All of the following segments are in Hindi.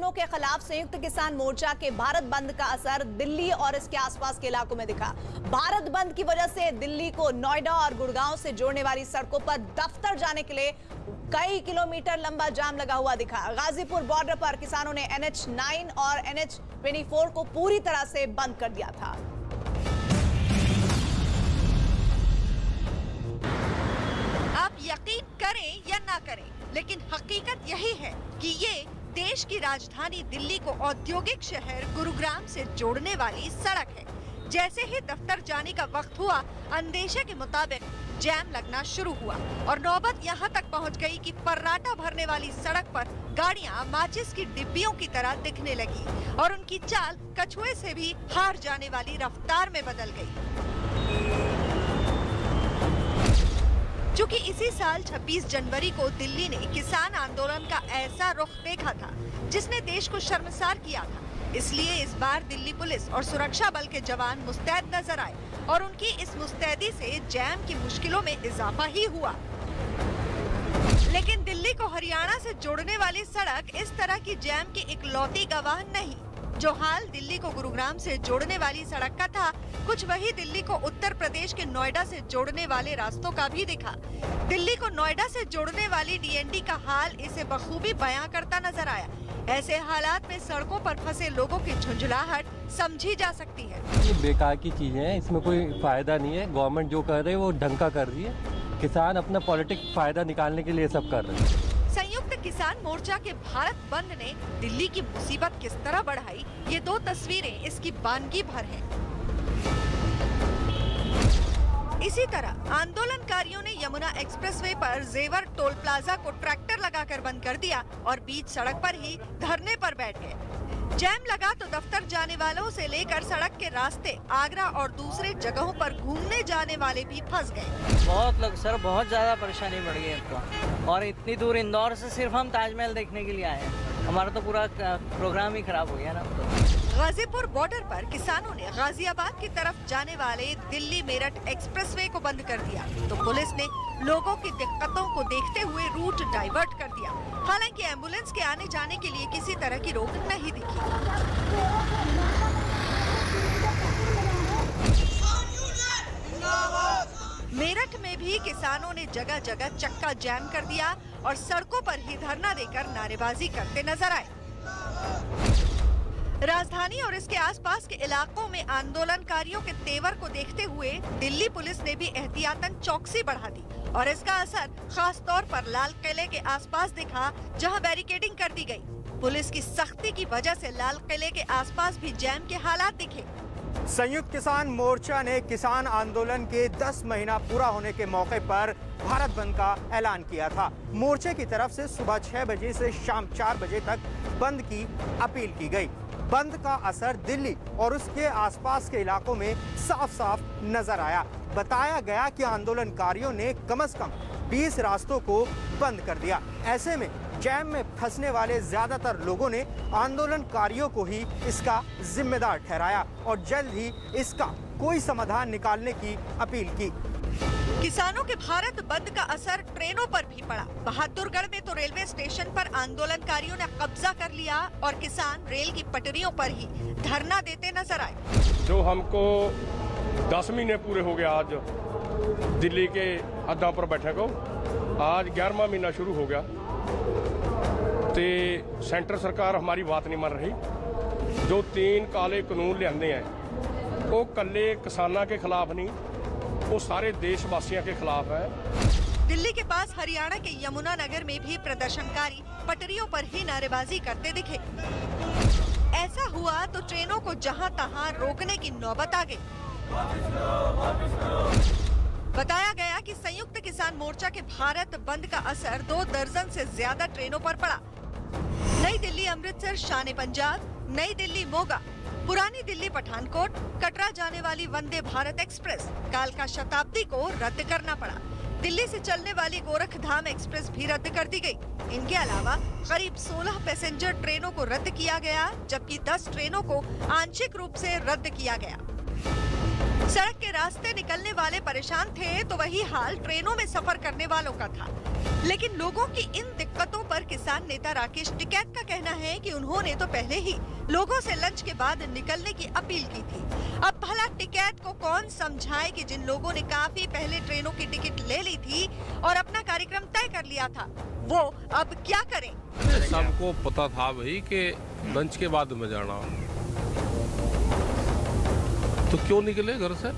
कानूनों के खिलाफ संयुक्त किसान मोर्चा के भारत बंद का असर दिल्ली और इसके आसपास के इलाकों में दिखा। भारत बंद की वजह से दिल्ली को नोएडा और गुड़गांव से जोड़ने वाली सड़कों पर दफ्तर जाने के लिए कई किलोमीटर लंबा जाम लगा हुआ दिखा। गाजीपुर बॉर्डर पर किसानों ने NH9 और NH24 को पूरी तरह से बंद कर दिया था। आप यकीन करें या ना करें, लेकिन हकीकत यही है कि ये देश की राजधानी दिल्ली को औद्योगिक शहर गुरुग्राम से जोड़ने वाली सड़क है। जैसे ही दफ्तर जाने का वक्त हुआ, अंदेशे के मुताबिक जैम लगना शुरू हुआ और नौबत यहाँ तक पहुँच गई कि फर्राटा भरने वाली सड़क पर गाड़ियाँ माचिस की डिब्बियों की तरह दिखने लगी और उनकी चाल कछुए से भी हार जाने वाली रफ्तार में बदल गई। चूँकि इसी साल 26 जनवरी को दिल्ली ने किसान आंदोलन का ऐसा रुख देखा था जिसने देश को शर्मसार किया था, इसलिए इस बार दिल्ली पुलिस और सुरक्षा बल के जवान मुस्तैद नजर आए और उनकी इस मुस्तैदी से जैम की मुश्किलों में इजाफा ही हुआ। लेकिन दिल्ली को हरियाणा से जोड़ने वाली सड़क इस तरह की जैम की इकलौती गवाह नहीं। जो हाल दिल्ली को गुरुग्राम से जोड़ने वाली सड़क का था, कुछ वही दिल्ली को उत्तर प्रदेश के नोएडा से जोड़ने वाले रास्तों का भी दिखा। दिल्ली को नोएडा से जोड़ने वाली DND का हाल इसे बखूबी बयां करता नजर आया। ऐसे हालात में सड़कों पर फंसे लोगों की झुंझलाहट समझी जा सकती है। ये बेकार की चीजें हैं, इसमें कोई फायदा नहीं है। गवर्नमेंट जो कर रही है वो ढंग का कर रही है। किसान अपना पॉलिटिक फायदा निकालने के लिए सब कर रहे हैं। संयुक्त किसान मोर्चा के भारत बंद ने दिल्ली की मुसीबत किस तरह बढ़ाई, ये दो तस्वीरें इसकी बानगी भर हैं। इसी तरह आंदोलनकारियों ने यमुना एक्सप्रेसवे पर जेवर टोल प्लाजा को ट्रैक्टर लगाकर बंद कर दिया और बीच सड़क पर ही धरने पर बैठ गए। जैम लगा तो दफ्तर जाने वालों से लेकर सड़क के रास्ते आगरा और दूसरे जगहों पर घूमने जाने वाले भी फंस गए। बहुत लोग सर, बहुत ज्यादा परेशानी बढ़ गई हमको, और इतनी दूर इंदौर से सिर्फ हम ताजमहल देखने के लिए आए हैं। हमारा तो पूरा प्रोग्राम ही खराब हो गया ना। गाजीपुर बॉर्डर पर किसानों ने गाजियाबाद की तरफ जाने वाले दिल्ली मेरठ एक्सप्रेसवे को बंद कर दिया, तो पुलिस ने लोगों की दिक्कतों को देखते हुए रूट डाइवर्ट कर दिया। हालांकि एम्बुलेंस के आने जाने के लिए किसी तरह की रोक नहीं दिखी। मेरठ में भी किसानों ने जगह जगह चक्का जाम कर दिया और सड़कों पर ही धरना देकर नारेबाजी करते नजर आए। राजधानी और इसके आसपास के इलाकों में आंदोलनकारियों के तेवर को देखते हुए दिल्ली पुलिस ने भी एहतियातन चौकसी बढ़ा दी और इसका असर खास तौर पर लाल किले के आसपास दिखा, जहां बैरिकेडिंग कर दी गई। पुलिस की सख्ती की वजह से लाल किले के आसपास भी जैम के हालात दिखे। संयुक्त किसान मोर्चा ने किसान आंदोलन के 10 महीना पूरा होने के मौके पर भारत बंद का ऐलान किया था। मोर्चे की तरफ से सुबह 6 बजे से शाम 4 बजे तक बंद की अपील की गई। बंद का असर दिल्ली और उसके आसपास के इलाकों में साफ साफ नजर आया। बताया गया कि आंदोलनकारियों ने कम से कम 20 रास्तों को बंद कर दिया। ऐसे में जैम में फंसने वाले ज्यादातर लोगों ने आंदोलनकारियों को ही इसका जिम्मेदार ठहराया और जल्द ही इसका कोई समाधान निकालने की अपील की। किसानों के भारत बंद का असर ट्रेनों पर भी पड़ा। बहादुरगढ़ में तो रेलवे स्टेशन पर आंदोलनकारियों ने कब्जा कर लिया और किसान रेल की पटरियों पर ही धरना देते नजर आए। जो हमको 10 महीने पूरे हो गया आज दिल्ली के अड्डा पर बैठे को, आज 11वां महीना शुरू हो गया ते सेंटर सरकार हमारी बात नहीं मान रही। जो 3 काले कानून लियाते हैं वो कल्ले किसानों के खिलाफ नहीं, वो सारे देशवासियों के खिलाफ है। दिल्ली के पास हरियाणा के यमुना नगर में भी प्रदर्शनकारी पटरियों पर ही नारेबाजी करते दिखे। ऐसा हुआ तो ट्रेनों को जहां तहां रोकने की नौबत आ गई। बताया गया कि संयुक्त किसान मोर्चा के भारत बंद का असर 2 दर्जन से ज्यादा ट्रेनों पर पड़ा। नई दिल्ली अमृतसर शान पंजाब, नई दिल्ली मोगा, पुरानी दिल्ली पठानकोट, कटरा जाने वाली वंदे भारत एक्सप्रेस, कालका शताब्दी को रद्द करना पड़ा। दिल्ली से चलने वाली गोरखधाम एक्सप्रेस भी रद्द कर दी गई। इनके अलावा करीब 16 पैसेंजर ट्रेनों को रद्द किया गया, जबकि 10 ट्रेनों को आंशिक रूप से रद्द किया गया। सड़क के रास्ते निकलने वाले परेशान थे तो वही हाल ट्रेनों में सफर करने वालों का था। लेकिन लोगों की इन दिक्कतों पर किसान नेता राकेश टिकैत का कहना है कि उन्होंने तो पहले ही लोगों से लंच के बाद निकलने की अपील की थी। अब भला टिकैत को कौन समझाए कि जिन लोगों ने काफी पहले ट्रेनों की टिकट ले ली थी और अपना कार्यक्रम तय कर लिया था, वो अब क्या करें? सबको पता था भाई कि लंच के बाद में जाना, तो क्यों निकले घर से?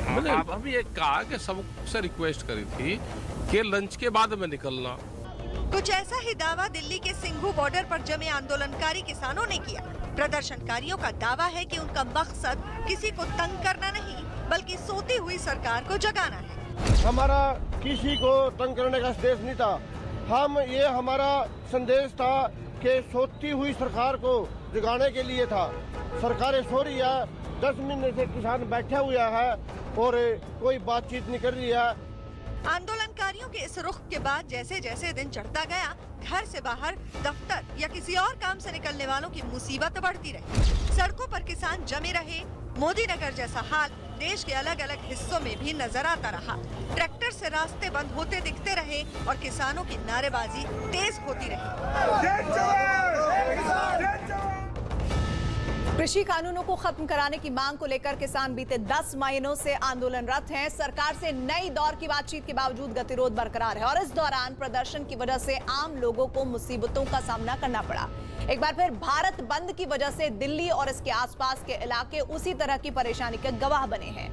मैंने अभी ये कहा कि सबसे रिक्वेस्ट करी थी कि लंच के बाद में निकलना। कुछ ऐसा ही दावा दिल्ली के सिंघू बॉर्डर पर जमे आंदोलनकारी किसानों ने किया। प्रदर्शनकारियों का दावा है कि उनका मकसद किसी को तंग करना नहीं, बल्कि सोती हुई सरकार को जगाना है। हमारा किसी को तंग करने का संदेश नहीं था। ये हमारा संदेश था कि सोती हुई सरकार को जगाने के लिए था। सरकारें सो रही है, 10 महीने से किसान बैठे हुए हैं और कोई बातचीत नहीं कर रही है। आंदोलनकारियों के इस रुख के बाद जैसे जैसे दिन चढ़ता गया, घर से बाहर, दफ्तर या किसी और काम से निकलने वालों की मुसीबत बढ़ती रही। सड़कों पर किसान जमे रहे। मोदी नगर जैसा हाल देश के अलग अलग हिस्सों में भी नजर आता रहा। ट्रैक्टर से रास्ते बंद होते दिखते रहे और किसानों की नारेबाजी तेज होती रही। कृषि कानूनों को खत्म कराने की मांग को लेकर किसान बीते 10 महीनों से आंदोलनरत हैं। सरकार से नई दौर की बातचीत के बावजूद गतिरोध बरकरार है और इस दौरान प्रदर्शन की वजह से आम लोगों को मुसीबतों का सामना करना पड़ा। एक बार फिर भारत बंद की वजह से दिल्ली और इसके आसपास के इलाके उसी तरह की परेशानी के गवाह बने हैं।